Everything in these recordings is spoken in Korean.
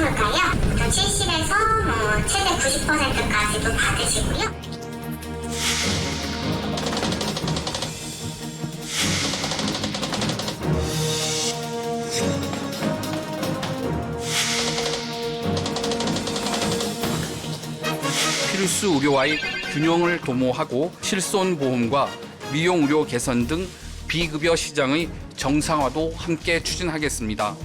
수당으로요. 70에서 최대 90%까지도 받으시고요. 필수 의료와의 균형을 도모하고 실손보험과 미용의료 개선 등 비급여 시장의 정상화도 함께 추진하겠습니다.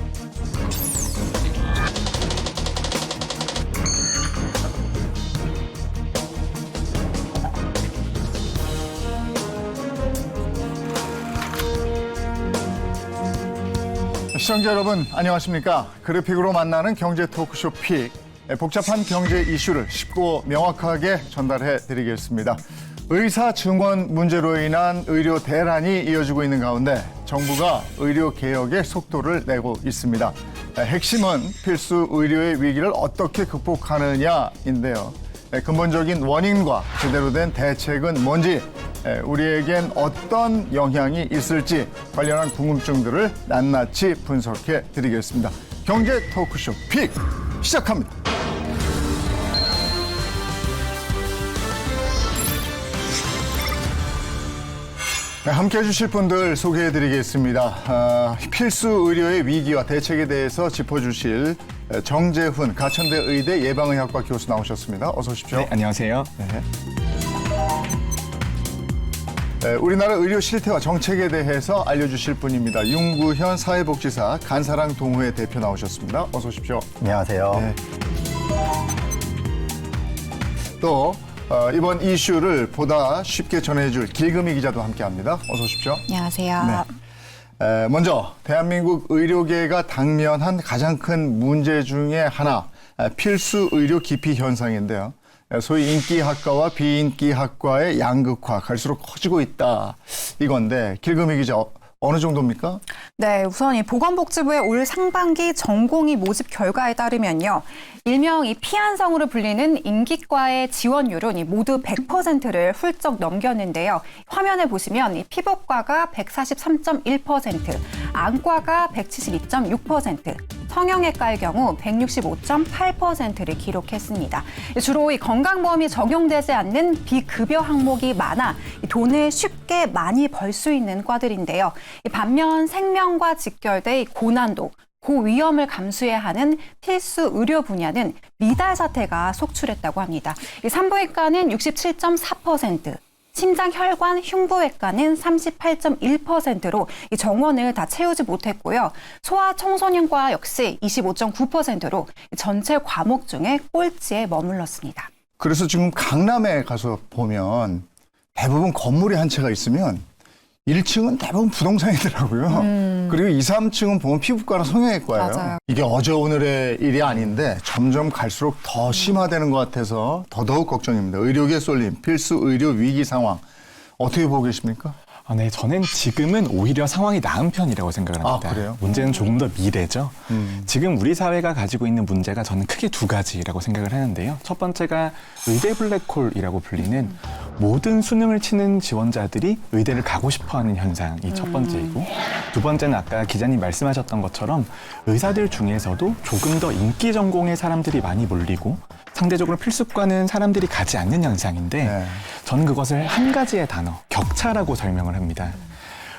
시청자 여러분 안녕하십니까? 그래픽으로 만나는 경제 토크쇼 픽. 복잡한 경제 이슈를 쉽고 명확하게 전달해 드리겠습니다. 의사 증원 문제로 인한 의료 대란이 이어지고 있는 가운데 정부가 의료 개혁에 속도를 내고 있습니다. 핵심은 필수 의료의 위기를 어떻게 극복하느냐인데요. 근본적인 원인과 제대로 된 대책은 뭔지, 우리에겐 어떤 영향이 있을지 관련한 궁금증들을 낱낱이 분석해 드리겠습니다. 경제 토크쇼 픽 시작합니다. 네, 함께해 주실 분들 소개해 드리겠습니다. 필수 의료의 위기와 대책에 대해서 짚어주실 정재훈 가천대 의대 예방의학과 교수 나오셨습니다. 어서 오십시오. 네, 안녕하세요. 우리나라 의료 실태와 정책에 대해서 알려주실 분입니다. 윤구현 사회복지사 간사랑 동호회 대표 나오셨습니다. 어서 오십시오. 안녕하세요. 네. 또 이번 이슈를 보다 쉽게 전해줄 길금희 기자도 함께합니다. 어서 오십시오. 안녕하세요. 네. 먼저 대한민국 의료계가 당면한 가장 큰 문제 중에 하나, 필수 의료 기피 현상인데요. 소위 인기학과와 비인기학과의 양극화 갈수록 커지고 있다 이건데, 길금희 기자 어느 정도입니까? 네, 우선 이 보건복지부의 올 상반기 전공의 모집 결과에 따르면요. 일명 이 피한성으로 불리는 인기과의 지원율은 이 모두 100%를 훌쩍 넘겼는데요. 화면에 보시면 이 피부과가 143.1%, 안과가 172.6%, 성형외과의 경우 165.8%를 기록했습니다. 주로 이 건강보험이 적용되지 않는 비급여 항목이 많아 돈을 쉽게 많이 벌 수 있는 과들인데요. 반면 생명과 직결돼 고난도, 고위험을 감수해야 하는 필수 의료 분야는 미달 사태가 속출했다고 합니다. 산부인과는 67.4%, 심장혈관 흉부외과는 38.1%로 이 정원을 다 채우지 못했고요. 소아청소년과 역시 25.9%로 전체 과목 중에 꼴찌에 머물렀습니다. 그래서 지금 강남에 가서 보면 대부분 건물이 한 채가 있으면 1층은 대부분 부동산이더라고요. 그리고 2, 3층은 보면 피부과나 성형외과예요. 맞아요. 이게 어제 오늘의 일이 아닌데 점점 갈수록 더 심화되는 것 같아서 더더욱 걱정입니다. 의료계 쏠림, 필수 의료 위기 상황 어떻게 보고 계십니까? 네, 저는 지금은 오히려 상황이 나은 편이라고 생각을 합니다. 아, 그래요? 문제는 조금 더 미래죠. 지금 우리 사회가 가지고 있는 문제가 저는 크게 두 가지라고 생각을 하는데요. 첫 번째가 의대 블랙홀이라고 불리는 모든 수능을 치는 지원자들이 의대를 가고 싶어하는 현상이 첫 번째이고, 두 번째는 아까 기자님 말씀하셨던 것처럼 의사들 중에서도 조금 더 인기 전공의 사람들이 많이 몰리고 상대적으로 필수과는 사람들이 가지 않는 현상인데, 네. 저는 그것을 한 가지의 단어, 격차라고 설명을 합니다.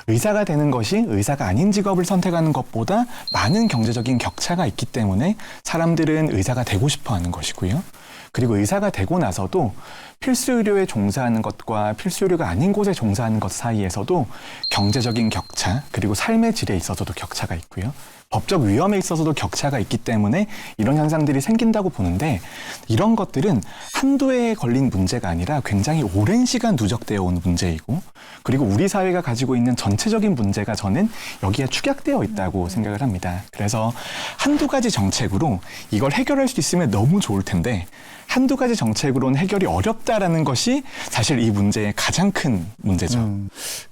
의사가 되는 것이 의사가 아닌 직업을 선택하는 것보다 많은 경제적인 격차가 있기 때문에 사람들은 의사가 되고 싶어 하는 것이고요. 그리고 의사가 되고 나서도 필수 의료에 종사하는 것과 필수 의료가 아닌 곳에 종사하는 것 사이에서도 경제적인 격차, 그리고 삶의 질에 있어서도 격차가 있고요. 법적 위험에 있어서도 격차가 있기 때문에 이런 현상들이 생긴다고 보는데, 이런 것들은 한두 해에 걸린 문제가 아니라 굉장히 오랜 시간 누적되어 온 문제이고, 그리고 우리 사회가 가지고 있는 전체적인 문제가 저는 여기에 축약되어 있다고 생각을 합니다. 그래서 한두 가지 정책으로 이걸 해결할 수 있으면 너무 좋을 텐데, 한두 가지 정책으로는 해결이 어렵다라는 것이 사실 이 문제의 가장 큰 문제죠.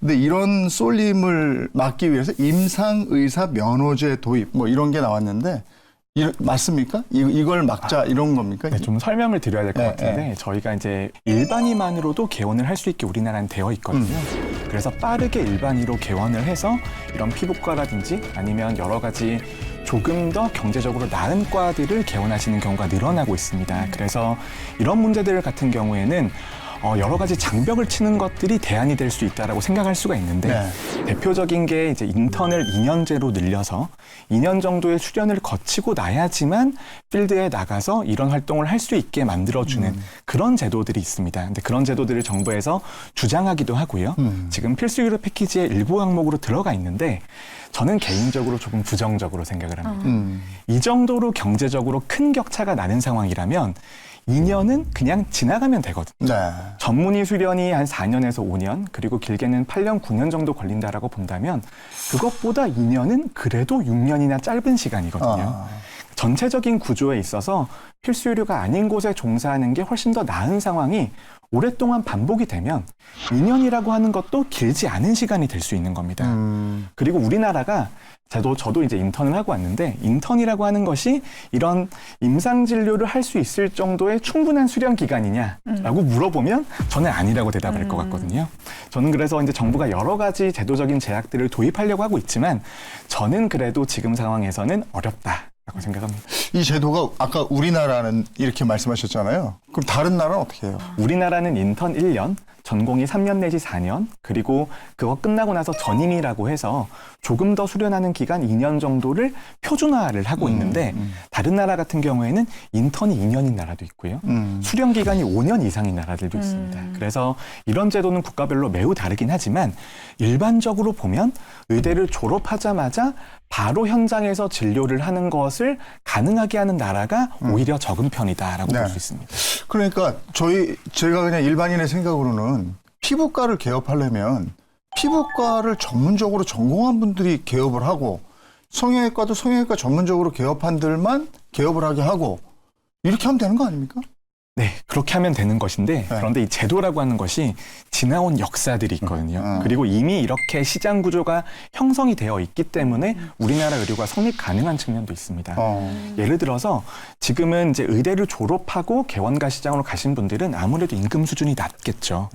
근데 이런 쏠림을 막기 위해서 임상의사 면허제 도입 뭐 이런 게 나왔는데, 맞습니까? 이걸 막자 이런 겁니까? 네, 좀 설명을 드려야 될 것 네, 같은데 네. 저희가 이제 일반인만으로도 개원을 할 수 있게 우리나라는 되어 있거든요. 그래서 빠르게 일반인으로 개원을 해서 이런 피부과라든지 아니면 여러 가지 조금 더 경제적으로 나은 과들을 개원하시는 경우가 늘어나고 있습니다. 그래서 이런 문제들 같은 경우에는 여러 가지 장벽을 치는 것들이 대안이 될 수 있다라고 생각할 수가 있는데 네. 대표적인 게 이제 인턴을 2년제로 늘려서 2년 정도의 수련을 거치고 나야지만 필드에 나가서 이런 활동을 할 수 있게 만들어주는 그런 제도들이 있습니다. 근데 그런 제도들을 정부에서 주장하기도 하고요. 지금 필수 의료 패키지의 일부 항목으로 들어가 있는데 저는 개인적으로 조금 부정적으로 생각을 합니다. 이 정도로 경제적으로 큰 격차가 나는 상황이라면 2년은 그냥 지나가면 되거든요. 네. 전문의 수련이 한 4년에서 5년, 그리고 길게는 8년, 9년 정도 걸린다라고 본다면 그것보다 2년은 그래도 6년이나 짧은 시간이거든요. 전체적인 구조에 있어서 필수 의료가 아닌 곳에 종사하는 게 훨씬 더 나은 상황이 오랫동안 반복이 되면 2년이라고 하는 것도 길지 않은 시간이 될 수 있는 겁니다. 그리고 우리나라가 저도 이제 인턴을 하고 왔는데 인턴이라고 하는 것이 이런 임상 진료를 할 수 있을 정도의 충분한 수련 기간이냐라고 물어보면 저는 아니라고 대답할 것 같거든요. 저는 그래서 이제 정부가 여러 가지 제도적인 제약들을 도입하려고 하고 있지만 저는 그래도 지금 상황에서는 어렵다라고 생각합니다. 이 제도가 아까 우리나라는 이렇게 말씀하셨잖아요. 그럼 다른 나라는 어떻게 해요? 우리나라는 인턴 1년, 전공이 3년 내지 4년, 그리고 그거 끝나고 나서 전임이라고 해서 조금 더 수련하는 기간 2년 정도를 표준화를 하고 있는데 다른 나라 같은 경우에는 인턴이 2년인 나라도 있고요. 수련 기간이 5년 이상인 나라들도 있습니다. 그래서 이런 제도는 국가별로 매우 다르긴 하지만 일반적으로 보면 의대를 졸업하자마자 바로 현장에서 진료를 하는 것을 가능하게 하는 나라가 오히려 적은 편이다라고 네. 볼 수 있습니다. 그러니까 제가 그냥 일반인의 생각으로는 피부과를 개업하려면 피부과를 전문적으로 전공한 분들이 개업을 하고 성형외과도 성형외과 전문적으로 개업한들만 개업을 하게 하고 이렇게 하면 되는 거 아닙니까? 네, 그렇게 하면 되는 것인데 그런데 이 제도라고 하는 것이 지나온 역사들이 있거든요. 그리고 이미 이렇게 시장 구조가 형성이 되어 있기 때문에 우리나라 의료가 성립 가능한 측면도 있습니다. 예를 들어서 지금은 이제 의대를 졸업하고 개원가 시장으로 가신 분들은 아무래도 임금 수준이 낮겠죠.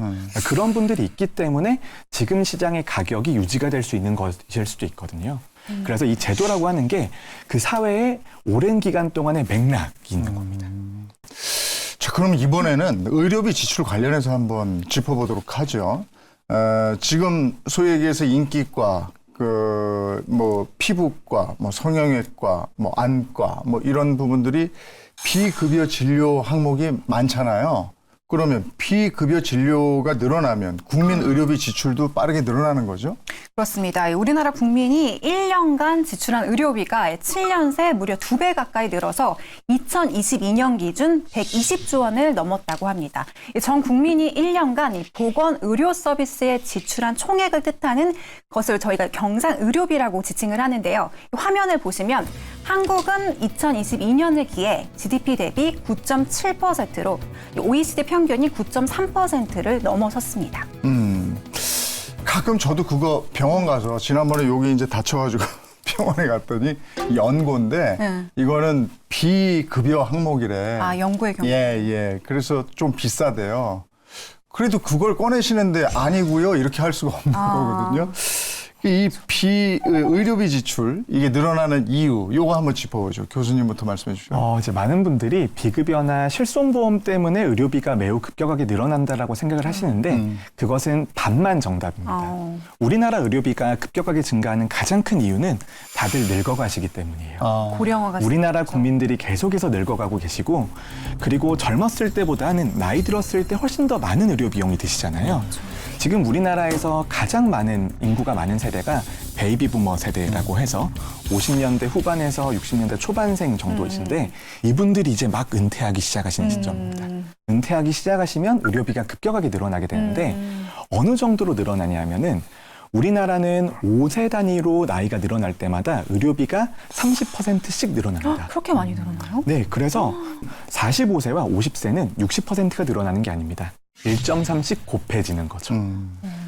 그런 분들이 있기 때문에 지금 시장의 가격이 유지가 될 수 있는 것일 수도 있거든요. 그래서 이 제도라고 하는 게 그 사회에 오랜 기간 동안의 맥락이 있는 겁니다. 자, 그럼 이번에는 의료비 지출 관련해서 한번 짚어보도록 하죠. 지금 소위 얘기해서 인기과, 피부과, 성형외과, 안과, 이런 부분들이 비급여 진료 항목이 많잖아요. 그러면 비급여 진료가 늘어나면 국민 의료비 지출도 빠르게 늘어나는 거죠? 그렇습니다. 우리나라 국민이 1년간 지출한 의료비가 7년 새 무려 2배 가까이 늘어서 2022년 기준 120조 원을 넘었다고 합니다. 전 국민이 1년간 이 보건 의료 서비스에 지출한 총액을 뜻하는 것을 저희가 경상 의료비라고 지칭을 하는데요. 화면을 보시면 한국은 2022년을 기해 GDP 대비 9.7%로 OECD 평균이 9.3%를 넘어섰습니다. 가끔 저도 그거 병원 가서 지난번에 여기 이제 다쳐가지고 병원에 갔더니 연고인데 이거는 비급여 항목이래. 아, 연고의 경우. 예. 그래서 좀 비싸대요. 그래도 그걸 꺼내시는데 아니고요. 이렇게 할 수가 없는 거거든요. 이 의료비 지출 이게 늘어나는 이유 요거 한번 짚어보죠. 교수님부터 말씀해 주시죠. 이제 많은 분들이 비급여나 실손보험 때문에 의료비가 매우 급격하게 늘어난다라고 생각을 하시는데 그것은 반만 정답입니다. 우리나라 의료비가 급격하게 증가하는 가장 큰 이유는 다들 늙어가시기 때문이에요. 고령화가 우리나라 국민들이 계속해서 늙어가고 계시고 그리고 젊었을 때보다는 나이 들었을 때 훨씬 더 많은 의료 비용이 드시잖아요. 지금 우리나라에서 가장 많은 인구가 많은 세대가 베이비 부머 세대라고 해서 50년대 후반에서 60년대 초반생 정도이신데 이분들이 이제 막 은퇴하기 시작하시는 시점입니다. 은퇴하기 시작하시면 의료비가 급격하게 늘어나게 되는데 어느 정도로 늘어나냐면은 우리나라는 5세 단위로 나이가 늘어날 때마다 의료비가 30%씩 늘어납니다. 그렇게 많이 늘어나요? 네, 그래서 45세와 50세는 60%가 늘어나는 게 아닙니다. 1.3씩 곱해지는 거죠.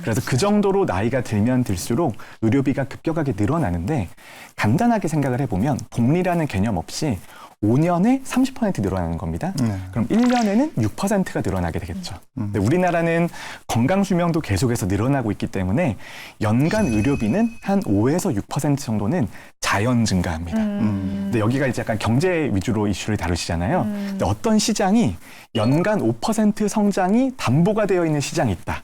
그래서 그 정도로 나이가 들면 들수록 의료비가 급격하게 늘어나는데 간단하게 생각을 해보면 복리라는 개념 없이 5년에 30% 늘어나는 겁니다. 그럼 1년에는 6%가 늘어나게 되겠죠. 근데 우리나라는 건강 수명도 계속해서 늘어나고 있기 때문에 연간 의료비는 한 5에서 6% 정도는 자연 증가합니다. 근데 여기가 이제 약간 경제 위주로 이슈를 다루시잖아요. 근데 어떤 시장이 연간 5% 성장이 담보가 되어 있는 시장이 있다.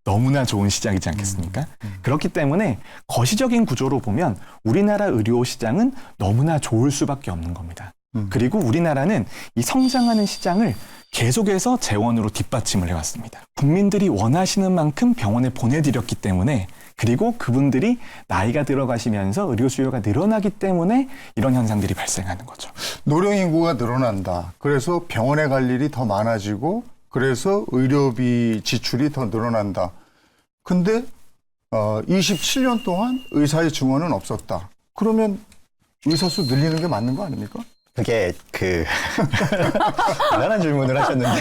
너무나 좋은 시장이지 않겠습니까? 그렇기 때문에 거시적인 구조로 보면 우리나라 의료 시장은 너무나 좋을 수밖에 없는 겁니다. 그리고 우리나라는 이 성장하는 시장을 계속해서 재원으로 뒷받침을 해왔습니다. 국민들이 원하시는 만큼 병원에 보내드렸기 때문에 그리고 그분들이 나이가 들어가시면서 의료 수요가 늘어나기 때문에 이런 현상들이 발생하는 거죠. 노령 인구가 늘어난다. 그래서 병원에 갈 일이 더 많아지고 그래서 의료비 지출이 더 늘어난다. 근데 27년 동안 의사의 증원은 없었다. 그러면 의사 수 늘리는 게 맞는 거 아닙니까? 그게 대단한 질문을 하셨는데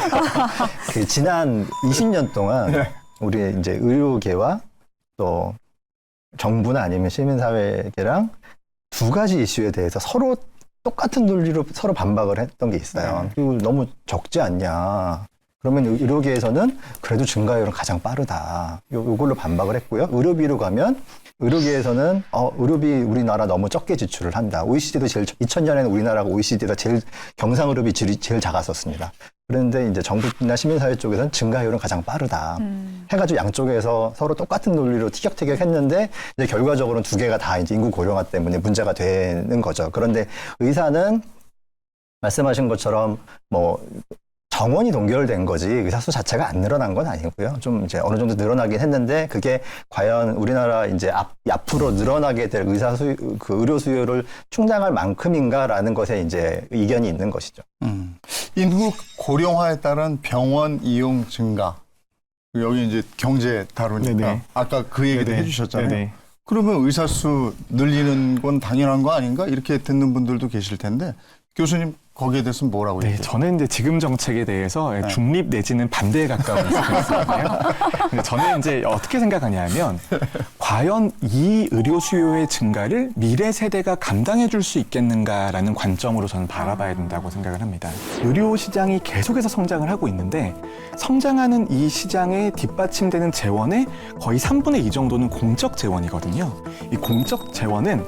지난 20년 동안 우리 이제 의료계와 또 정부나 아니면 시민사회계랑 두 가지 이슈에 대해서 서로 똑같은 논리로 서로 반박을 했던 게 있어요. 그리고 너무 적지 않냐. 그러면 의료계에서는 그래도 증가율은 가장 빠르다. 요걸로 반박을 했고요. 의료비로 가면 의료계에서는 의료비 우리나라 너무 적게 지출을 한다. OECD도 2000년에는 우리나라가 OECD가 제일 경상 의료비 질이 제일 작았었습니다. 그런데 이제 정부나 시민사회 쪽에서는 증가율은 가장 빠르다. 해가지고 양쪽에서 서로 똑같은 논리로 티격태격 했는데 이제 결과적으로는 두 개가 다 이제 인구 고령화 때문에 문제가 되는 거죠. 그런데 의사는 말씀하신 것처럼 정원이 동결된 거지 의사 수 자체가 안 늘어난 건 아니고요. 좀 이제 어느 정도 늘어나긴 했는데 그게 과연 우리나라 이제 앞으로 늘어나게 될 의료 수요를 충당할 만큼인가라는 것에 이제 의견이 있는 것이죠. 인구 고령화에 따른 병원 이용 증가. 여기 이제 경제 다루니까 네네. 아까 그 얘기도 네네. 해주셨잖아요. 네네. 그러면 의사 수 늘리는 건 당연한 거 아닌가? 이렇게 듣는 분들도 계실 텐데 교수님 거기에 대해서는 뭐라고 네, 얘기해요? 저는 이제 지금 정책에 대해서 중립 내지는 반대에 가까운 입장이었어요. 근데 저는 이제 어떻게 생각하냐면 과연 이 의료 수요의 증가를 미래 세대가 감당해 줄 수 있겠는가라는 관점으로 저는 바라봐야 된다고 생각을 합니다. 의료 시장이 계속해서 성장을 하고 있는데 성장하는 이 시장에 뒷받침되는 재원의 거의 3분의 2 정도는 공적 재원이거든요. 이 공적 재원은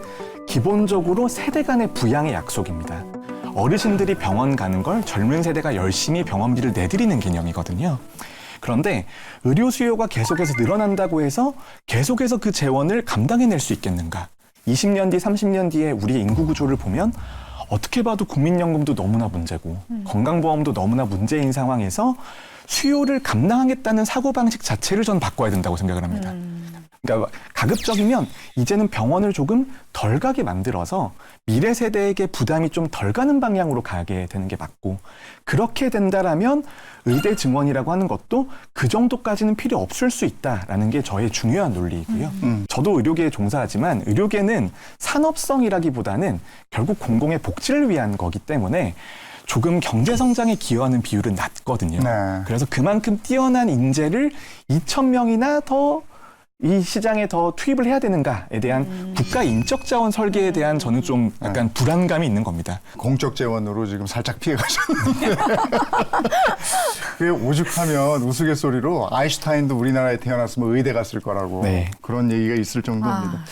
기본적으로 세대 간의 부양의 약속입니다. 어르신들이 병원 가는 걸 젊은 세대가 열심히 병원비를 내드리는 개념이거든요. 그런데 의료 수요가 계속해서 늘어난다고 해서 계속해서 그 재원을 감당해낼 수 있겠는가? 20년 뒤, 30년 뒤에 우리의 인구 구조를 보면 어떻게 봐도 국민연금도 너무나 문제고 건강보험도 너무나 문제인 상황에서 수요를 감당하겠다는 사고방식 자체를 전 바꿔야 된다고 생각을 합니다. 그러니까 가급적이면 이제는 병원을 조금 덜 가게 만들어서 미래 세대에게 부담이 좀 덜 가는 방향으로 가게 되는 게 맞고 그렇게 된다라면 의대 증원이라고 하는 것도 그 정도까지는 필요 없을 수 있다라는 게 저의 중요한 논리이고요. 저도 의료계에 종사하지만 의료계는 산업성이라기보다는 결국 공공의 복지를 위한 거기 때문에 조금 경제 성장에 기여하는 비율은 낮거든요. 네. 그래서 그만큼 뛰어난 인재를 2,000명이나 더 이 시장에 더 투입을 해야 되는가에 대한 국가 인적 자원 설계에 대한 저는 좀 약간 불안감이 있는 겁니다. 공적 재원으로 지금 살짝 피해 가셨는데 그게 오죽하면 우스갯소리로 아인슈타인도 우리나라에 태어났으면 의대 갔을 거라고 네. 그런 얘기가 있을 정도입니다.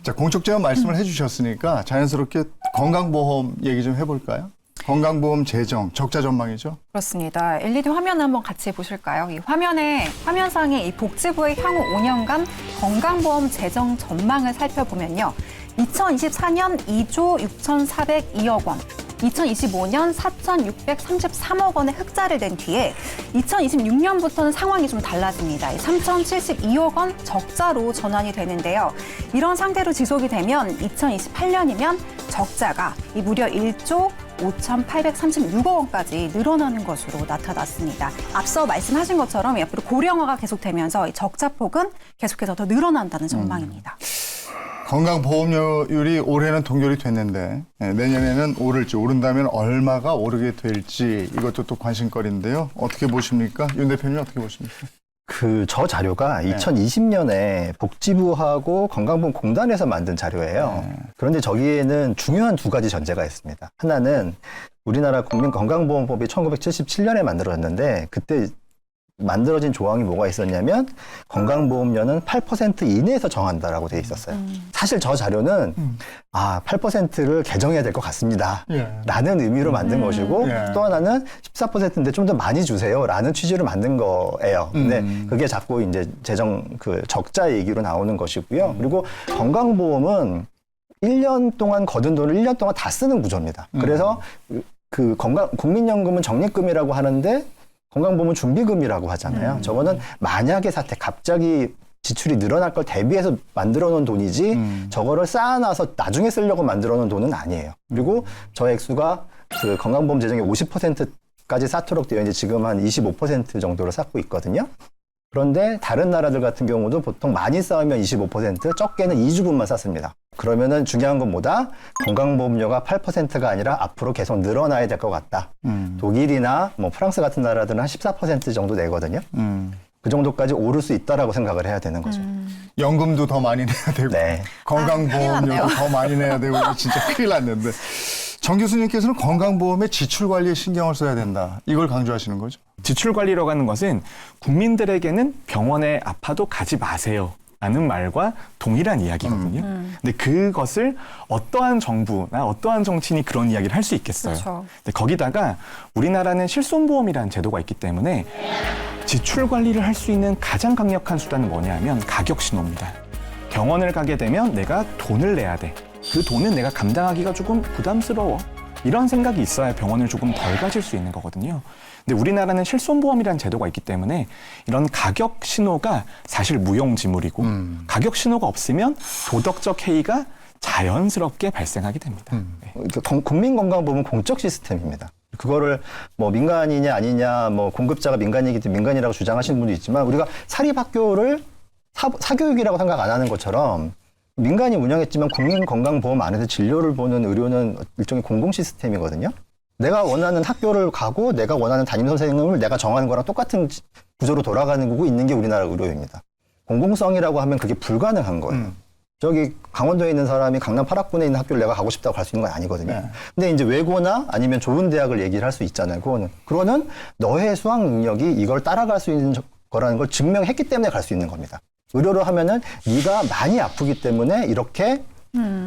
자, 공적 재원 말씀을 해주셨으니까 자연스럽게 건강보험 얘기 좀 해볼까요? 건강보험 재정, 적자 전망이죠? 그렇습니다. LED 화면 한번 같이 보실까요? 이 화면상에 이 복지부의 향후 5년간 건강보험 재정 전망을 살펴보면요. 2024년 2조 6,402억 원, 2025년 4,633억 원의 흑자를 낸 뒤에 2026년부터는 상황이 좀 달라집니다. 3,072억 원 적자로 전환이 되는데요. 이런 상태로 지속이 되면 2028년이면 적자가 무려 1조 5,836억 원까지 늘어나는 것으로 나타났습니다. 앞서 말씀하신 것처럼 앞으로 고령화가 계속되면서 이 적자폭은 계속해서 더 늘어난다는 전망입니다. 건강보험료율이 올해는 동결이 됐는데 내년에는 오른다면 얼마가 오르게 될지 이것도 또 관심거리인데요. 어떻게 보십니까? 윤 대표님 어떻게 보십니까? 저 자료가 2020년에 복지부하고 건강보험공단에서 만든 자료예요. 그런데 저기에는 중요한 두 가지 전제가 있습니다. 하나는 우리나라 국민건강보험법이 1977년에 만들어졌는데 그때 만들어진 조항이 뭐가 있었냐면 건강보험료는 8% 이내에서 정한다라고 돼 있었어요. 사실 저 자료는 8%를 개정해야 될 것 같습니다. 라는 의미로 만든 것이고 또 하나는 14%인데 좀 더 많이 주세요. 라는 취지로 만든 거예요. 근데 그게 자꾸 이제 재정 적자 얘기로 나오는 것이고요. 그리고 건강보험은 1년 동안 거둔 돈을 1년 동안 다 쓰는 구조입니다. 그래서 국민연금은 적립금이라고 하는데 건강보험은 준비금이라고 하잖아요. 저거는 만약의 사태, 갑자기 지출이 늘어날 걸 대비해서 만들어 놓은 돈이지 저거를 쌓아놔서 나중에 쓰려고 만들어 놓은 돈은 아니에요. 그리고 저 액수가 건강보험 재정의 50%까지 쌓도록 되어 이제 지금 한 25% 정도로 쌓고 있거든요. 그런데 다른 나라들 같은 경우도 보통 많이 쌓으면 25%, 적게는 2주분만 쌓습니다. 그러면은 중요한 건 뭐다? 건강보험료가 8%가 아니라 앞으로 계속 늘어나야 될 것 같다. 독일이나 프랑스 같은 나라들은 한 14% 정도 내거든요. 그 정도까지 오를 수 있다라고 생각을 해야 되는 거죠. 연금도 더 많이 내야 되고 네. 건강보험료도 더 많이 내야 되고 진짜 큰일 났는데 정 교수님께서는 건강보험의 지출 관리에 신경을 써야 된다. 이걸 강조하시는 거죠? 지출 관리라고 하는 것은 국민들에게는 병원에 아파도 가지 마세요. 라는 말과 동일한 이야기거든요. 근데 그것을 어떠한 정부나 어떠한 정치인이 그런 이야기를 할 수 있겠어요. 그렇죠. 근데 거기다가 우리나라는 실손보험이라는 제도가 있기 때문에 지출 관리를 할 수 있는 가장 강력한 수단은 뭐냐면 가격신호입니다. 병원을 가게 되면 내가 돈을 내야 돼. 그 돈은 내가 감당하기가 조금 부담스러워. 이런 생각이 있어야 병원을 조금 덜 가실 수 있는 거거든요. 근데 우리나라는 실손보험이라는 제도가 있기 때문에 이런 가격 신호가 사실 무용지물이고 가격 신호가 없으면 도덕적 해이가 자연스럽게 발생하게 됩니다. 네. 국민건강보험은 공적 시스템입니다. 그거를 민간이냐 아니냐 공급자가 민간이기 때문에 민간이라고 주장하시는 분도 있지만 우리가 사립학교를 사교육이라고 생각 안 하는 것처럼 민간이 운영했지만 국민건강보험 안에서 진료를 보는 의료는 일종의 공공 시스템이거든요. 내가 원하는 학교를 가고 내가 원하는 담임 선생님을 내가 정하는 거랑 똑같은 구조로 돌아가는 거고 있는 게 우리나라 의료입니다. 공공성이라고 하면 그게 불가능한 거예요. 저기 강원도에 있는 사람이 강남 8학군에 있는 학교를 내가 가고 싶다고 갈 수 있는 건 아니거든요. 근데 이제 외고나 아니면 좋은 대학을 얘기를 할 수 있잖아요. 그거는 너의 수학 능력이 이걸 따라갈 수 있는 거라는 걸 증명했기 때문에 갈 수 있는 겁니다. 의료를 하면은 네가 많이 아프기 때문에 이렇게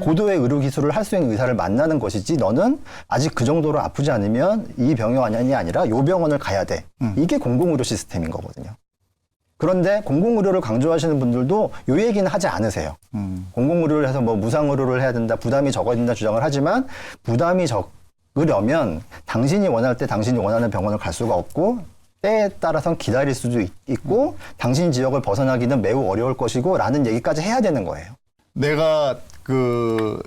고도의 의료 기술을 할 수 있는 의사를 만나는 것이지 너는 아직 그 정도로 아프지 않으면 이 병원이 아니라 요 병원을 가야 돼. 이게 공공의료 시스템인 거거든요. 그런데 공공의료를 강조하시는 분들도 요 얘기는 하지 않으세요. 공공의료를 해서 무상의료를 해야 된다, 부담이 적어야 된다 주장을 하지만 부담이 적으려면 당신이 원할 때 당신이 원하는 병원을 갈 수가 없고 때에 따라서는 기다릴 수도 있고 당신 지역을 벗어나기는 매우 어려울 것이고 라는 얘기까지 해야 되는 거예요. 내가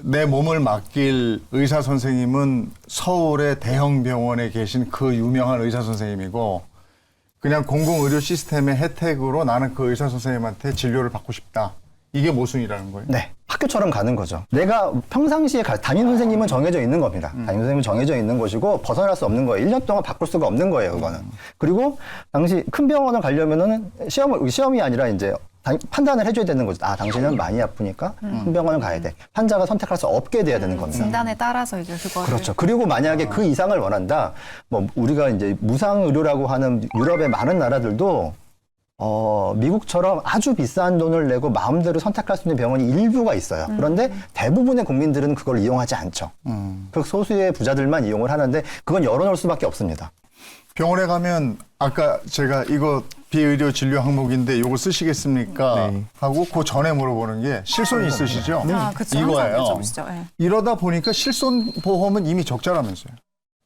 내 몸을 맡길 의사 선생님은 서울의 대형 병원에 계신 그 유명한 의사 선생님이고 그냥 공공의료 시스템의 혜택으로 나는 그 의사 선생님한테 진료를 받고 싶다. 이게 모순이라는 거예요? 네. 학교처럼 가는 거죠. 내가 평상시에 담임 선생님은 정해져 있는 겁니다. 담임 선생님은 정해져 있는 것이고 벗어날 수 없는 거예요. 1년 동안 바꿀 수가 없는 거예요, 그거는. 그리고 당시 큰 병원을 가려면은 시험이 아니라 이제 판단을 해줘야 되는 거죠. 당신은 많이 아프니까 큰 병원을 가야 돼. 환자가 선택할 수 없게 돼야 되는 겁니다. 진단에 따라서 이제 그거를. 그렇죠. 그리고 만약에 그 이상을 원한다. 우리가 이제 무상의료라고 하는 유럽의 많은 나라들도 미국처럼 아주 비싼 돈을 내고 마음대로 선택할 수 있는 병원이 일부가 있어요. 그런데 대부분의 국민들은 그걸 이용하지 않죠. 그 소수의 부자들만 이용을 하는데 그건 열어놓을 수밖에 없습니다. 병원에 가면 아까 제가 이거 비의료 진료 항목인데 이거 쓰시겠습니까? 네. 하고 그 전에 물어보는 게 실손 있으시죠? 그쵸. 이거예요. 항상 여쭤보시죠. 네. 이러다 보니까 실손 보험은 이미 적자라면서요.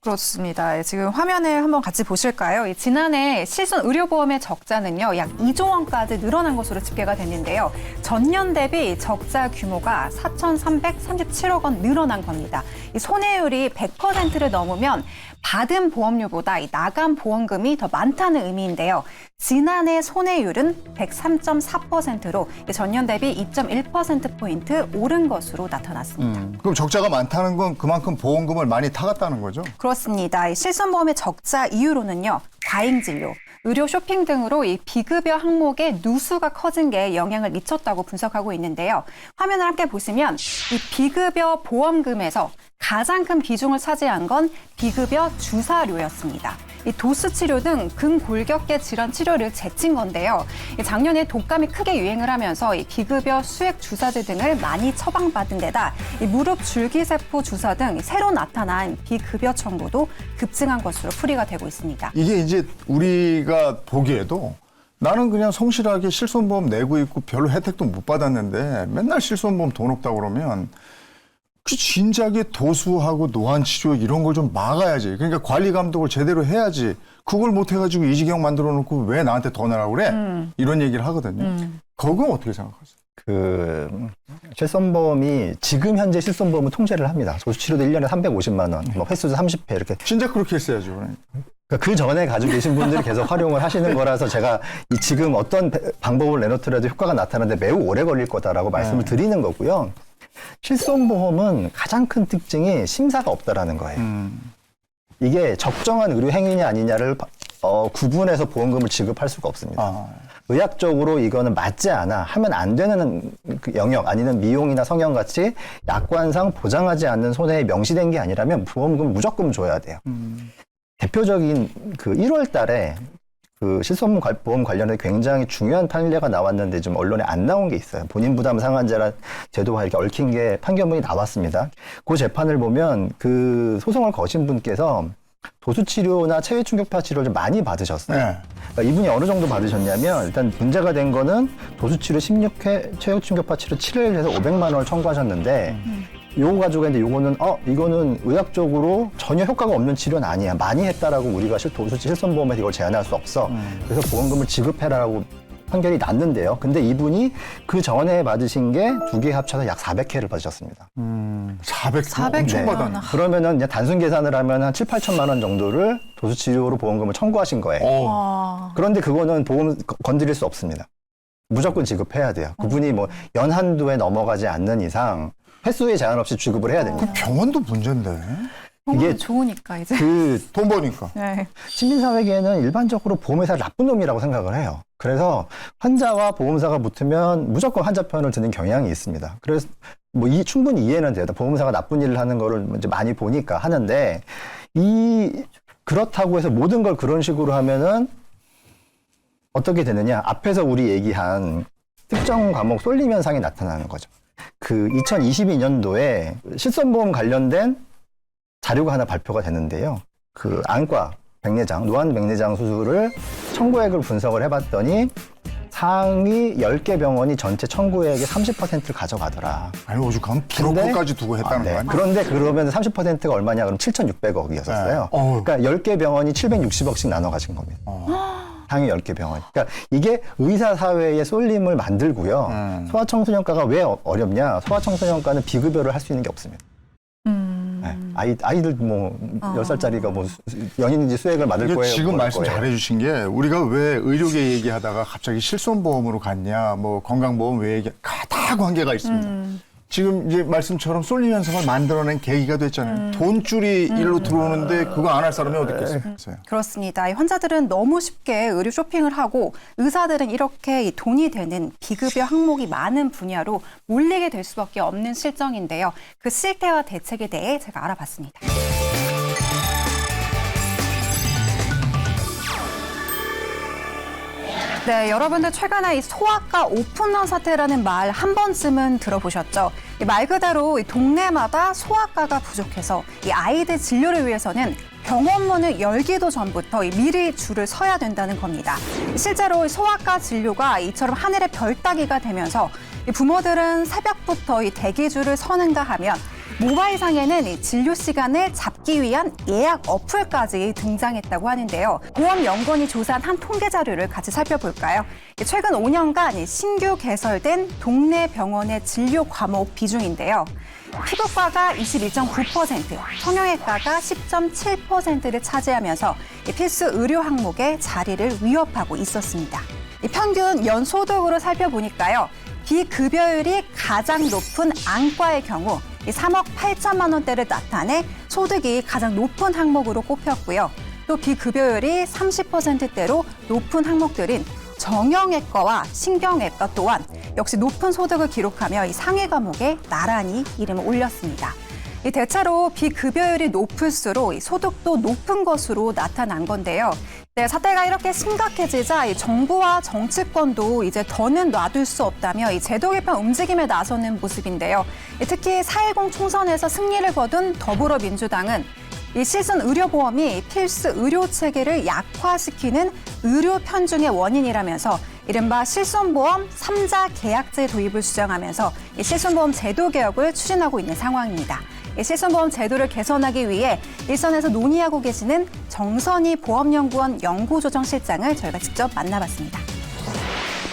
그렇습니다. 지금 화면을 한번 같이 보실까요? 지난해 실손 의료보험의 적자는요, 약 2조 원까지 늘어난 것으로 집계가 됐는데요. 전년 대비 적자 규모가 4,337억 원 늘어난 겁니다. 이 손해율이 100%를 넘으면 받은 보험료보다 이 나간 보험금이 더 많다는 의미인데요. 지난해 손해율은 103.4%로 전년 대비 2.1%포인트 오른 것으로 나타났습니다. 그럼 적자가 많다는 건 그만큼 보험금을 많이 타갔다는 거죠? 그렇습니다. 이 실손보험의 적자 이유로는요, 과잉진료, 의료 쇼핑 등으로 이 비급여 항목의 누수가 커진 게 영향을 미쳤다고 분석하고 있는데요. 화면을 함께 보시면 이 비급여 보험금에서 가장 큰 비중을 차지한 건 비급여 주사료였습니다. 이 도수 치료 등 근골격계 질환 치료를 제친 건데요. 작년에 독감이 크게 유행을 하면서 이 비급여 수액 주사제 등을 많이 처방받은 데다 이 무릎 줄기세포 주사 등 새로 나타난 비급여 청구도 급증한 것으로 풀이가 되고 있습니다. 이게 이제 우리가 보기에도 나는 그냥 성실하게 실손보험 내고 있고 별로 혜택도 못 받았는데 맨날 실손보험 돈 없다고 그러면 그 진작에 도수하고 노안치료 이런 걸 좀 막아야지. 그러니까 관리 감독을 제대로 해야지. 그걸 못 해가지고 이 지경 만들어 놓고 왜 나한테 더 내라고 그래? 이런 얘기를 하거든요. 그건 어떻게 생각하세요? 그 실손보험이 지금 현재 실손보험은 통제를 합니다. 도수치료도 1년에 350만 원, 뭐 횟수도 30회 이렇게. 진짜 그렇게 했어야죠. 그러니까. 그 전에 가지고 계신 분들이 계속 활용을 하시는 거라서 제가 이 지금 어떤 방법을 내놓더라도 효과가 나타나는데 매우 오래 걸릴 거다라고 말씀을 드리는 거고요. 실손보험은 가장 큰 특징이 심사가 없다라는 거예요. 이게 적정한 의료 행위냐 아니냐를 구분해서 보험금을 지급할 수가 없습니다. 의학적으로 이거는 맞지 않아 하면 안 되는 그 영역 아니면 미용이나 성형 같이 약관상 보장하지 않는 손해에 명시된 게 아니라면 보험금 무조건 줘야 돼요. 대표적인 그 1월 달에 그 실손보험 관련해 굉장히 중요한 판례가 나왔는데 좀 언론에 안 나온 게 있어요. 본인 부담 상환제라 제도와 이렇게 얽힌 게 판결문이 나왔습니다. 그 재판을 보면 그 소송을 거신 분께서 도수치료나 체외충격파 치료를 좀 많이 받으셨어요. 네. 그러니까 이분이 어느 정도 받으셨냐면 일단 문제가 된 거는 도수치료 16회, 체외충격파 치료 7회를 해서 500만 원을 청구하셨는데 요거 가지고 했는데 요거는 이거는 의학적으로 전혀 효과가 없는 치료는 아니야. 많이 했다라고 우리가 도수치 실손보험에서 이걸 제한할 수 없어. 그래서 보험금을 지급해라라고 판결이 났는데요. 근데 이분이 그 전에 받으신 게 두 개 합쳐서 약 400회를 받으셨습니다. 400회 엄청 받았네. 그러면은 그냥 단순 계산을 하면 한 7, 8천만 원 정도를 도수치료로 보험금을 청구하신 거예요. 그런데 그거는 보험 건드릴 수 없습니다. 무조건 지급해야 돼요. 그분이 뭐 연한도에 넘어가지 않는 이상 횟수에 제한 없이 지급을 해야 됩니다. 그 병원도 문제인데. 이게 좋으니까 이제. 돈 버니까. 네. 시민사회계는 일반적으로 보험회사를 나쁜 놈이라고 생각을 해요. 그래서 환자와 보험사가 붙으면 무조건 환자 편을 드는 경향이 있습니다. 그래서 뭐 충분히 이해는 돼요. 보험사가 나쁜 일을 하는 거를 이제 많이 보니까 하는데 그렇다고 해서 모든 걸 그런 식으로 하면은 어떻게 되느냐? 앞에서 우리 얘기한 특정 과목 쏠림 현상이 나타나는 거죠. 그 2022년도에 실손보험 관련된 자료가 하나 발표가 됐는데요. 그 안과 백내장, 노안 백내장 수술을 청구액을 분석을 해봤더니 상위 10개 병원이 전체 청구액의 30%를 가져가더라. 아니, 오죽하면 브로커까지 두고 했다는 거 아니야? 그런데 그러면 30%가 얼마냐? 그럼 7,600억이었어요. 네. 그러니까 10개 병원이 760억씩 나눠 가진 겁니다. 상위 10개 병원. 그러니까 이게 의사사회의 쏠림을 만들고요. 소아청소년과가 왜 어렵냐? 소아청소년과는 비급여를 할 수 있는 게 없습니다. 네. 아이들 뭐 10살짜리가 뭐 연인인지 수액을 맞을 거예요. 지금 말씀 잘해주신 게 우리가 왜 의료계 얘기하다가 갑자기 실손보험으로 갔냐, 뭐 건강보험 왜 얘기 다 관계가 있습니다. 지금 이제 말씀처럼 쏠림 현상을 만들어낸 계기가 됐잖아요. 돈줄이 일로 들어오는데 그거 안 할 사람이 어디 있겠어요? 그렇습니다. 이 환자들은 너무 쉽게 의료 쇼핑을 하고 의사들은 이렇게 이 돈이 되는 비급여 항목이 많은 분야로 몰리게 될 수밖에 없는 실정인데요. 그 실태와 대책에 대해 제가 알아봤습니다. 네, 여러분들 최근에 이 소아과 오픈런 사태라는 말 한 번쯤은 들어보셨죠? 말 그대로 이 동네마다 소아과가 부족해서 이 아이들 진료를 위해서는 병원문을 열기도 전부터 미리 줄을 서야 된다는 겁니다. 실제로 소아과 진료가 이처럼 하늘의 별 따기가 되면서 부모들은 새벽부터 이 대기줄을 서는가 하면 모바일상에는 이 진료 시간을 잡기 위한 예약 어플까지 등장했다고 하는데요. 보험연구원이 조사한 한 통계 자료를 같이 살펴볼까요? 최근 5년간 신규 개설된 동네 병원의 진료 과목 비중인데요. 피부과가 22.9%, 성형외과가 10.7%를 차지하면서 필수 의료 항목의 자리를 위협하고 있었습니다. 평균 연소득으로 살펴보니까요. 비급여율이 가장 높은 안과의 경우 3억 8천만 원대를 나타내 소득이 가장 높은 항목으로 꼽혔고요. 또 비급여율이 30%대로 높은 항목들인 정형외과와 신경외과 또한 역시 높은 소득을 기록하며 이 상위 과목에 나란히 이름을 올렸습니다. 대체로 비급여율이 높을수록 이 소득도 높은 것으로 나타난 건데요. 사태가 이렇게 심각해지자 이 정부와 정치권도 이제 더는 놔둘 수 없다며 이 제도 개편 움직임에 나서는 모습인데요. 특히 4.10 총선에서 승리를 거둔 더불어민주당은 이 실손 의료보험이 필수 의료 체계를 약화시키는 의료 편중의 원인이라면서 이른바 실손보험 3자 계약제 도입을 주장하면서 이 실손보험 제도 개혁을 추진하고 있는 상황입니다. 이 실손보험 제도를 개선하기 위해 일선에서 논의하고 계시는 정선희 보험연구원 연구조정실장을 저희가 직접 만나봤습니다.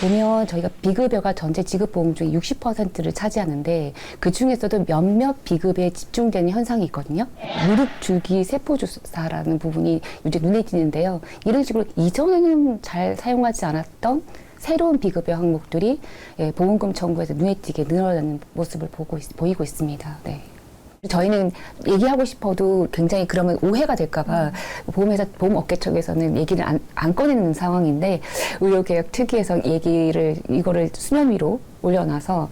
보면 저희가 비급여가 전체 지급보험 중에 60%를 차지하는데 그중에서도 몇몇 비급여에 집중되는 현상이 있거든요. 무릎줄기 세포주사라는 부분이 요즘 눈에 띄는데요. 이런 식으로 이전에는 잘 사용하지 않았던 새로운 비급여 항목들이 보험금 청구에서 눈에 띄게 늘어나는 모습을 보이고 있습니다. 네. 저희는 얘기하고 싶어도 굉장히 그러면 오해가 될까봐 보험업계 쪽에서는 얘기를 안 꺼내는 상황인데 의료개혁 특위에서 이거를 수면 위로 올려놔서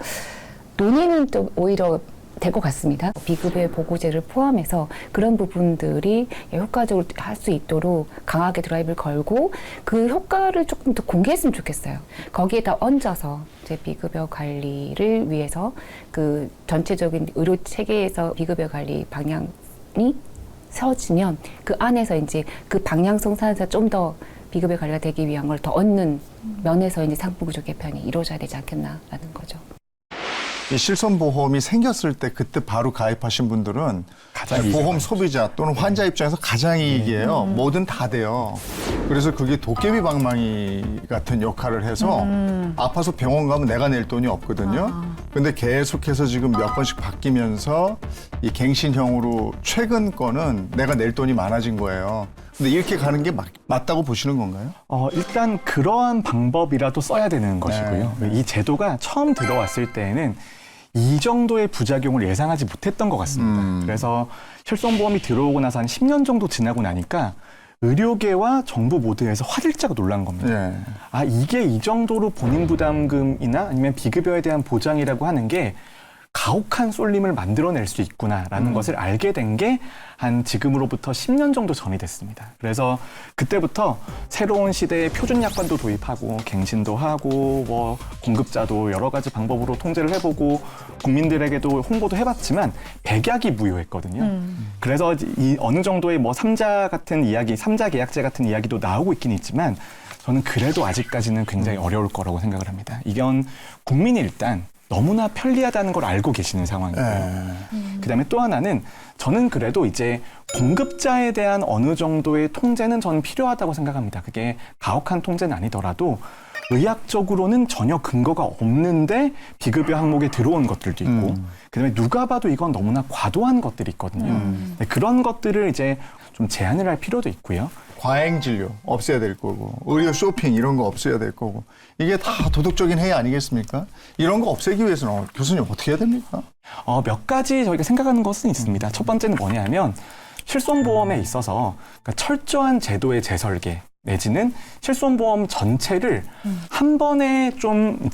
논의는 또 오히려 될 것 같습니다. 비급여 보고제를 포함해서 그런 부분들이 효과적으로 할 수 있도록 강하게 드라이브를 걸고 그 효과를 조금 더 공개했으면 좋겠어요. 거기에다 얹어서 이제 비급여 관리를 위해서 그 전체적인 의료 체계에서 비급여 관리 방향이 세워지면 그 안에서 이제 그 방향성 산에서 좀 더 비급여 관리가 되기 위한 걸 더 얻는 면에서 이제 상품구조 개편이 이루어져야 되지 않겠나라는 거죠. 이 실손보험이 생겼을 때 그때 바로 가입하신 분들은 보험 소비자 또는 환자 입장에서 가장 이익이에요. 뭐든 다 돼요. 그래서 그게 도깨비 방망이 같은 역할을 해서 아파서 병원 가면 내가 낼 돈이 없거든요. 근데 계속해서 지금 몇 번씩 바뀌면서 이 갱신형으로 최근 거는 내가 낼 돈이 많아진 거예요. 근데 이렇게 가는 게 맞다고 보시는 건가요? 일단 그러한 방법이라도 써야 되는 것이고요. 이 제도가 처음 들어왔을 때에는 이 정도의 부작용을 예상하지 못했던 것 같습니다. 그래서 실손보험이 들어오고 나서 한 10년 정도 지나고 나니까 의료계와 정부 모두에서 화들짝 놀란 겁니다. 이게 이 정도로 본인 부담금이나 아니면 비급여에 대한 보장이라고 하는 게 가혹한 쏠림을 만들어낼 수 있구나라는 것을 알게 된 게 한 지금으로부터 10년 정도 전이 됐습니다. 그래서 그때부터 새로운 시대의 표준약관도 도입하고 갱신도 하고 뭐 공급자도 여러 가지 방법으로 통제를 해보고 국민들에게도 홍보도 해봤지만 백약이 무효했거든요. 그래서 이 어느 정도의 뭐 3자 같은 이야기, 3자 계약제 같은 이야기도 나오고 있긴 있지만 저는 그래도 아직까지는 굉장히 어려울 거라고 생각을 합니다. 이건 국민이 일단 너무나 편리하다는 걸 알고 계시는 상황이고요. 그다음에 또 하나는 저는 그래도 이제 공급자에 대한 어느 정도의 통제는 저는 필요하다고 생각합니다. 그게 가혹한 통제는 아니더라도 의학적으로는 전혀 근거가 없는데 비급여 항목에 들어온 것들도 있고 그다음에 누가 봐도 이건 너무나 과도한 것들이 있거든요. 그런 것들을 이제 좀 제한을 할 필요도 있고요. 과잉 진료 없애야 될 거고 의료 쇼핑 이런 거 없애야 될 거고 이게 다 도덕적인 해이 아니겠습니까? 이런 거 없애기 위해서는 교수님 어떻게 해야 됩니까? 몇 가지 저희가 생각하는 것은 있습니다. 첫 번째는 뭐냐면 실손보험에 있어서 그러니까 철저한 제도의 재설계 내지는 실손보험 전체를 한 번에 좀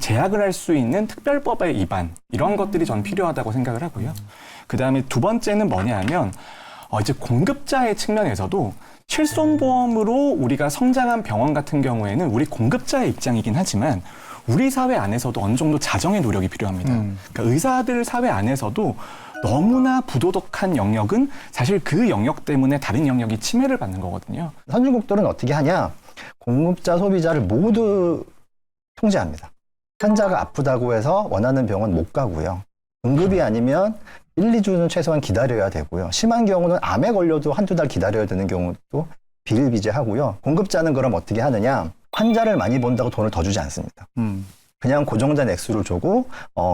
제약을 할 수 있는 특별법의 위반 이런 것들이 저는 필요하다고 생각을 하고요. 그 다음에 두 번째는 뭐냐면 이제 공급자의 측면에서도 실손보험으로 우리가 성장한 병원 같은 경우에는 우리 공급자의 입장이긴 하지만 우리 사회 안에서도 어느 정도 자정의 노력이 필요합니다. 그러니까 의사들 사회 안에서도 너무나 부도덕한 영역은 사실 그 영역 때문에 다른 영역이 침해를 받는 거거든요. 선진국들은 어떻게 하냐? 공급자, 소비자를 모두 통제합니다. 환자가 아프다고 해서 원하는 병원 못 가고요. 응급이 아니면 1, 2주는 최소한 기다려야 되고요. 심한 경우는 암에 걸려도 한두 달 기다려야 되는 경우도 비일비재하고요. 공급자는 그럼 어떻게 하느냐? 환자를 많이 본다고 돈을 더 주지 않습니다. 그냥 고정된 액수를 주고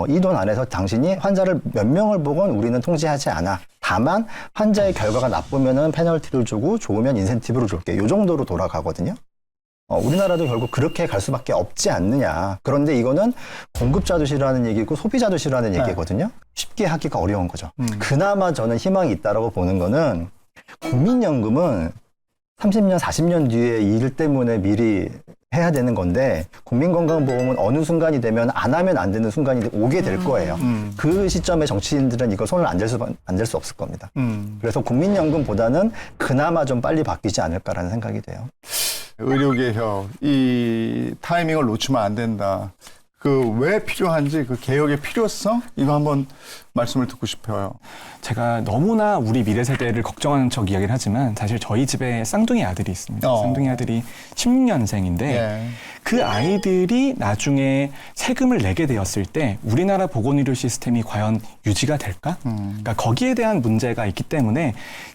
이 돈 안에서 당신이 환자를 몇 명을 보건 우리는 통제하지 않아. 다만 환자의 결과가 나쁘면은 페널티를 주고 좋으면 인센티브를 줄게. 이 정도로 돌아가거든요. 우리나라도 결국 그렇게 갈 수밖에 없지 않느냐. 그런데 이거는 공급자도 싫어하는 얘기고 소비자도 싫어하는 얘기거든요. 쉽게 하기가 어려운 거죠. 그나마 저는 희망이 있다라고 보는 거는 국민연금은 30년, 40년 뒤에 일 때문에 미리 해야 되는 건데 국민건강보험은 어느 순간이 되면 안 하면 안 되는 순간이 오게 될 거예요. 그 시점에 정치인들은 이거 손을 안 댈 수 없을 겁니다. 그래서 국민연금보다는 그나마 좀 빨리 바뀌지 않을까라는 생각이 돼요. 의료개혁, 이 타이밍을 놓치면 안 된다. 그 왜 필요한지 그 개혁의 필요성 이거 한번 말씀을 듣고 싶어요. 제가 너무나 우리 미래 세대를 걱정하는 척 이야기를 하지만 사실 저희 집에 쌍둥이 아들이 있습니다. 쌍둥이 아들이 16년생인데 예. 그 아이들이 나중에 세금을 내게 되었을 때 우리나라 보건의료 시스템이 과연 유지가 될까? 그러니까 거기에 대한 문제가 있기 때문에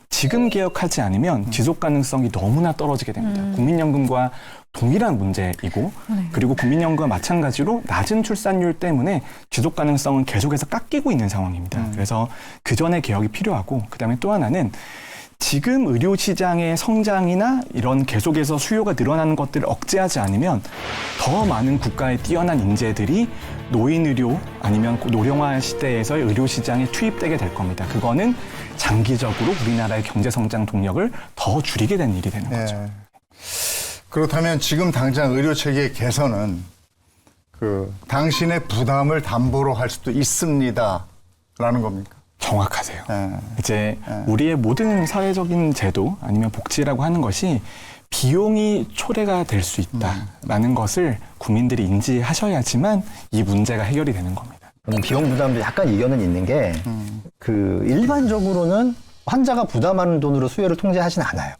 지금 개혁하지 않으면 지속 가능성이 너무나 떨어지게 됩니다. 국민연금과 동일한 문제이고 그리고 국민연금과 마찬가지로 낮은 출산율 때문에 지속 가능성은 계속해서 깎이고 있는 상황입니다. 그래서 그 전에 개혁이 필요하고 그다음에 또 하나는 지금 의료시장의 성장이나 이런 계속해서 수요가 늘어나는 것들을 억제하지 않으면 더 많은 국가의 뛰어난 인재들이 노인의료 아니면 노령화 시대에서의 의료시장에 투입되게 될 겁니다. 그거는 장기적으로 우리나라의 경제성장 동력을 더 줄이게 된 일이 되는 거죠. 예. 그렇다면 지금 당장 의료체계 개선은 그 당신의 부담을 담보로 할 수도 있습니다라는 겁니까? 정확하세요. 예. 이제 우리의 모든 사회적인 제도 아니면 복지라고 하는 것이 비용이 초래가 될 수 있다라는 것을 국민들이 인지하셔야지만 이 문제가 해결이 되는 겁니다. 저는 비용 부담도 약간 이견은 있는 게 그 일반적으로는 환자가 부담하는 돈으로 수요를 통제하진 않아요.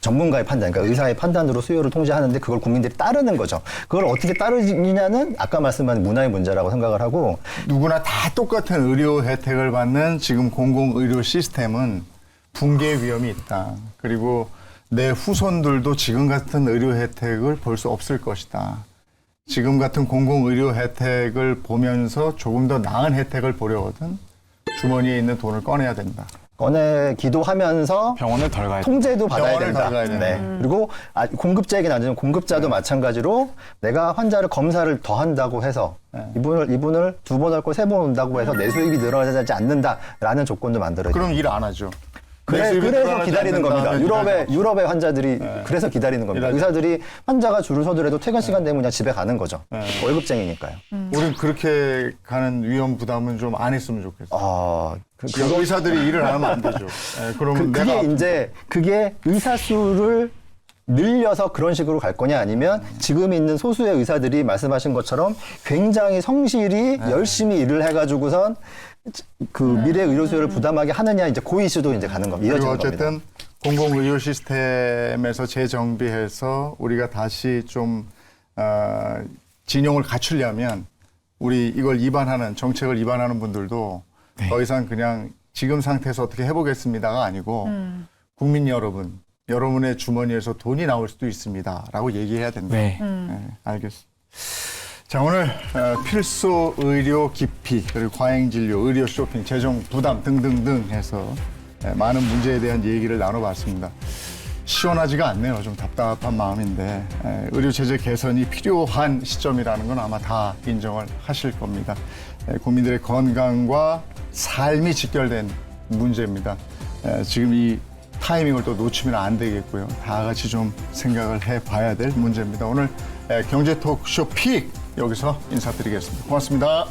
전문가의 판단, 그러니까 의사의 판단으로 수요를 통제하는데 그걸 국민들이 따르는 거죠. 그걸 어떻게 따르느냐는 아까 말씀한 문화의 문제라고 생각을 하고 누구나 다 똑같은 의료 혜택을 받는 지금 공공의료 시스템은 붕괴의 위험이 있다. 그리고 내 후손들도 지금 같은 의료 혜택을 볼 수 없을 것이다. 지금 같은 공공의료 혜택을 보면서 조금 더 나은 혜택을 보려거든 주머니에 있는 돈을 꺼내야 된다. 꺼내기도 하면서 병원을 덜 가야 통제도 받아야 병원을 된다. 덜 가야 된다. 그리고 공급자에게 나누는 공급자도 마찬가지로 내가 환자를 검사를 더 한다고 해서 이분을 2번 할 거 3번 온다고 해서 내 수입이 늘어나지 않는다라는 조건도 만들어야 돼요. 그럼 일 안 하죠. 그래서 기다리는 겁니다. 유럽의 환자들이 그래서 기다리는 겁니다. 의사들이 환자가 줄을 서더라도 퇴근 시간 되면 그냥 집에 가는 거죠. 월급쟁이니까요. 우린 그렇게 가는 위험 부담은 좀 안 했으면 좋겠어. 의사들이 일을 안 하면 안 되죠. 그러면 그게 의사 수를 늘려서 그런 식으로 갈 거냐 아니면 지금 있는 소수의 의사들이 말씀하신 것처럼 굉장히 성실히 열심히 일을 해가지고선 그 미래 의료 수요를 부담하게 하느냐 이제 그 이슈도 이제 가는 겁니다. 그리고 이어지는 겁니다. 어쨌든 공공의료 시스템에서 재정비해서 우리가 다시 좀 진용을 갖추려면 우리 이걸 정책을 위반하는 분들도 더 이상 그냥 지금 상태에서 어떻게 해보겠습니다가 아니고 국민 여러분의 주머니에서 돈이 나올 수도 있습니다라고 얘기해야 된다. 네. 알겠습니다. 자, 오늘 필수 의료 기피, 그리고 과잉 진료, 의료 쇼핑, 재정 부담 등등등 해서 많은 문제에 대한 얘기를 나눠봤습니다. 시원하지가 않네요. 좀 답답한 마음인데 의료 체제 개선이 필요한 시점이라는 건 아마 다 인정을 하실 겁니다. 국민들의 건강과 삶이 직결된 문제입니다. 지금 이 타이밍을 또 놓치면 안 되겠고요. 다 같이 좀 생각을 해봐야 될 문제입니다. 오늘 경제 토크쇼 픽 여기서 인사드리겠습니다. 고맙습니다.